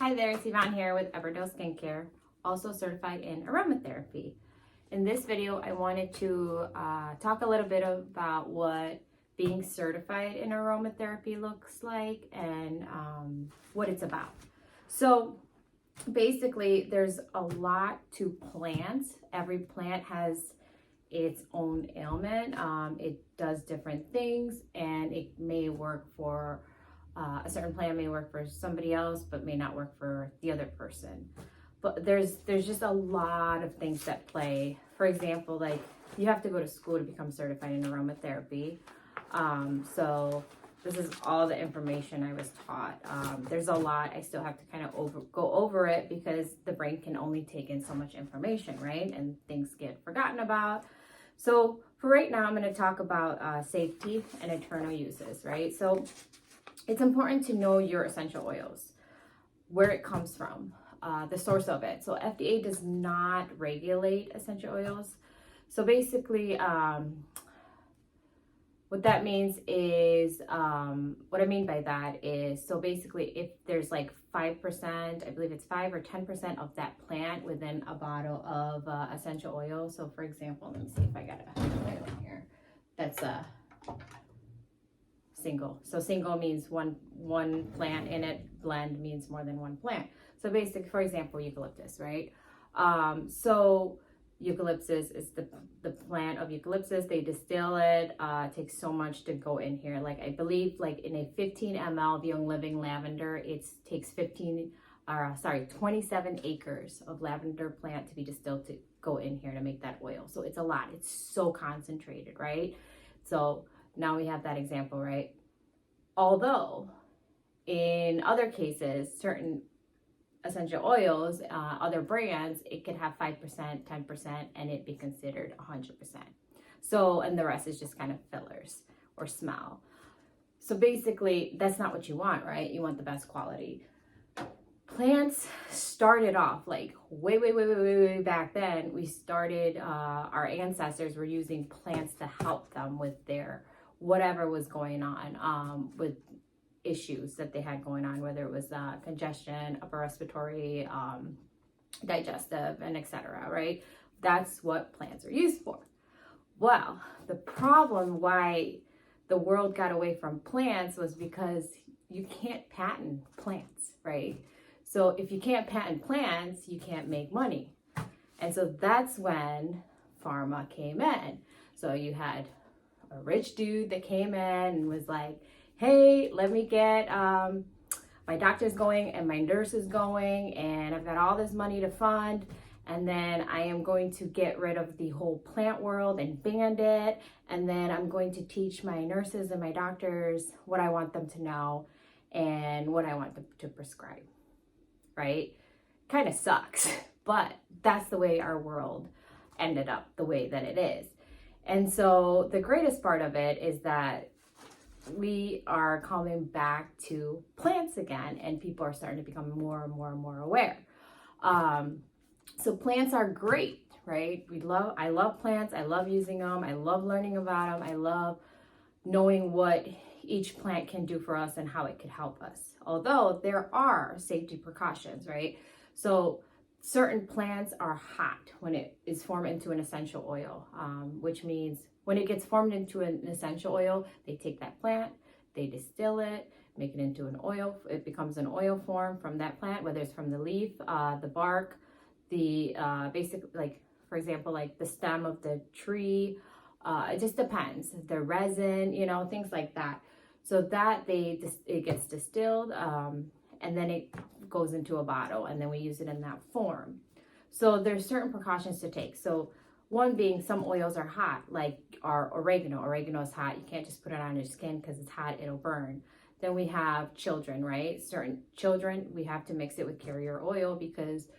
Hi there, it's Yvonne here with Everdell Skincare, also certified in aromatherapy. In this video, I wanted to talk a little bit about what being certified in aromatherapy looks like and what it's about. So basically, there's a lot to plants. Every plant has its own ailment. It does different things, and it may work for a certain plant may work for somebody else, but may not work for the other person. But there's just a lot of things that play. For example, like you have to go to school to become certified in aromatherapy. So this is all the information I was taught. There's a lot. I still have to kind of go over it because the brain can only take in so much information, right? And things get forgotten about. So for right now, I'm going to talk about safety and internal uses, right? So it's important to know your essential oils, where it comes from, the source of it. So FDA does not regulate essential oils. So basically, what that means is, what I mean by that is, so basically if there's like 5%, I believe it's 5 or 10% of that plant within a bottle of essential oil. So for example, let me see if I got a oil in here. That's single. So single means one plant in it. Blend means more than one plant. So basic, for example, eucalyptus, right? So eucalyptus is the plant of eucalyptus. They distill it. It takes so much to go in here. Like I believe, like in a 15 ml of Young Living lavender, it takes 27 acres of lavender plant to be distilled to go in here to make that oil. So it's a lot. It's so concentrated, right? So now we have that example, right? Although in other cases, certain essential oils, other brands, it could have 5%, 10%, and it be considered 100%. So, and the rest is just kind of fillers or smell. So basically, that's not what you want, right? You want the best quality. Plants started off like way back then. We started, our ancestors were using plants to help them with their whatever was going on, with issues that they had going on, whether it was congestion, upper respiratory, digestive, and etc. Right? That's what plants are used for. Well, the problem why the world got away from plants was because you can't patent plants, right? So if you can't patent plants, you can't make money. And so that's when pharma came in. So you had a rich dude that came in and was like, hey, let me get my doctor's going and my nurse is going, and I've got all this money to fund, and then I am going to get rid of the whole plant world and ban it, and then I'm going to teach my nurses and my doctors what I want them to know and what I want them to prescribe, right? Kind of sucks, but that's the way our world ended up the way that it is. And so the greatest part of it is that we are coming back to plants again, and people are starting to become more and more aware. So plants are great, right? I love plants. I love using them. I love learning about them. I love knowing what each plant can do for us and how it could help us. Although there are safety precautions, right? So certain plants are hot when it is formed into an essential oil, which means when it gets formed into an essential oil, they take that plant, they distill it, make it into an oil. It becomes an oil form from that plant, whether it's from the leaf, the bark, the basic, like, for example, like the stem of the tree. It just depends. The resin, things like that. So that it gets distilled, and then it goes into a bottle, and then we use it in that form. So there's certain precautions to take. So one being, some oils are hot, like our oregano. Oregano is hot. You can't just put it on your skin because it's hot, it'll burn. Then we have children, right? Certain children, we have to mix it with carrier oil because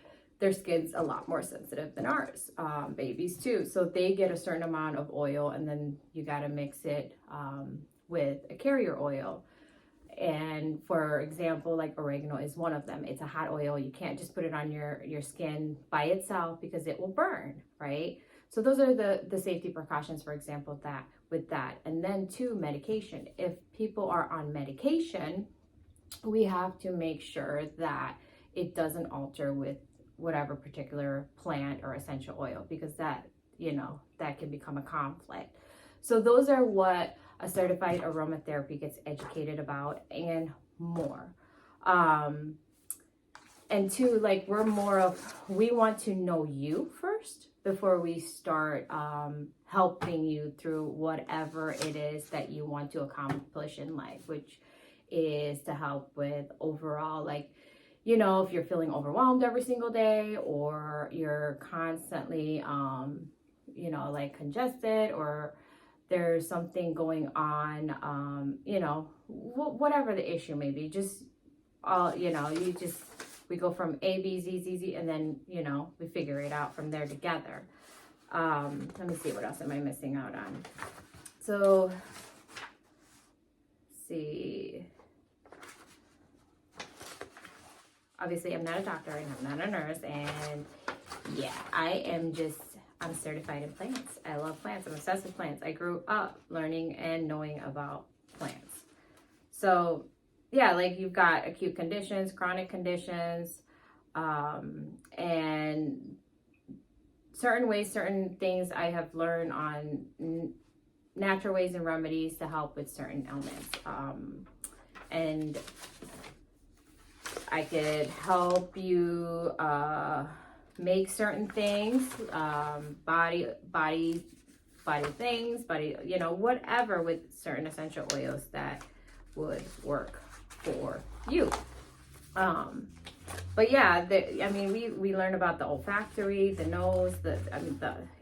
their skin's a lot more sensitive than ours. Babies too. So they get a certain amount of oil, and then you got to mix it with a carrier oil. And for example, like oregano is one of them. It's a hot oil. You can't just put it on your skin by itself because it will burn, right? So those are the safety precautions, for example, that with that. And then two, medication. If people are on medication, we have to make sure that it doesn't alter with whatever particular plant or essential oil, because that, you know, that can become a conflict. So those are what a certified aromatherapy gets educated about, and more. And two, like, we want to know you first before we start helping you through whatever it is that you want to accomplish in life, which is to help with overall, like, you know, if you're feeling overwhelmed every single day, or you're constantly, you know, like congested, or there's something going on, you know, whatever the issue may be, just all, you know, we go from A, B, Z, Z, Z, and then, you know, we figure it out from there together. Let me see, what else am I missing out on? So, let's see. Obviously, I'm not a doctor and I'm not a nurse, and yeah, I'm certified in plants. I love plants. I'm obsessed with plants. I grew up learning and knowing about plants. So, yeah, like, you've got acute conditions, chronic conditions, and certain things I have learned on natural ways and remedies to help with certain ailments. And I could help you make certain things, body things, you know, whatever, with certain essential oils that would work for you. But yeah, I mean, we learn about the olfactory, the nose,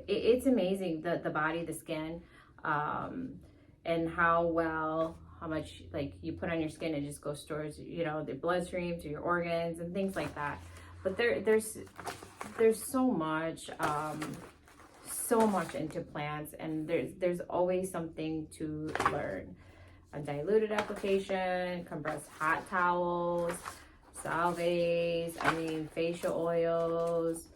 it's amazing, the body, the skin, and how much, like, you put on your skin, it just goes towards, you know, the bloodstream to your organs and things like that. But there's so much into plants, and there's always something to learn. Undiluted application, compressed hot towels, salves, I mean, facial oils,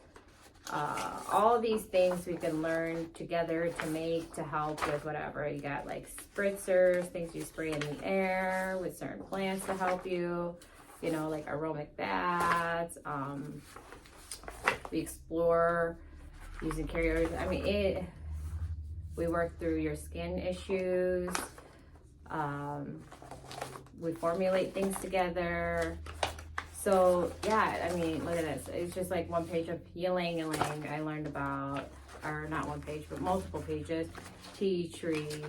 all these things we can learn together to help with whatever. You got, like, spritzers, things you spray in the air with certain plants to help you, you know, like aromatic baths. We explore using carriers. I mean, we work through your skin issues. We formulate things together. So yeah, I mean, look at this. It's just like one page of ylang ylang I learned about, or not one page, but multiple pages. Tea tree,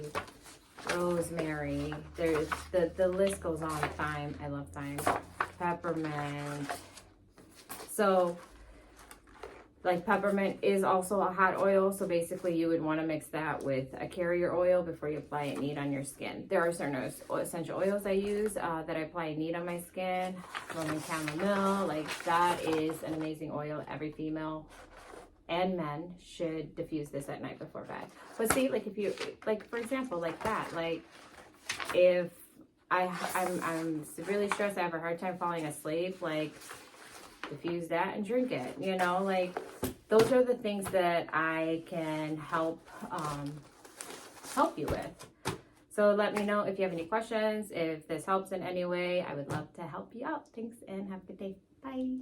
rosemary. There's the list goes on. Thyme, I love thyme. Peppermint. So, like, peppermint is also a hot oil, so basically you would want to mix that with a carrier oil before you apply it neat on your skin. There are certain essential oils I use that I apply neat on my skin. Roman chamomile, like, that is an amazing oil. Every female and men should diffuse this at night before bed. But see, like, if you, like, for example, like that, like, if I'm really stressed, I have a hard time falling asleep, like, diffuse that and drink it, you know, like, those are the things that I can help you with. So let me know if you have any questions. If this helps in any way, I would love to help you out. Thanks, and have a good day. Bye.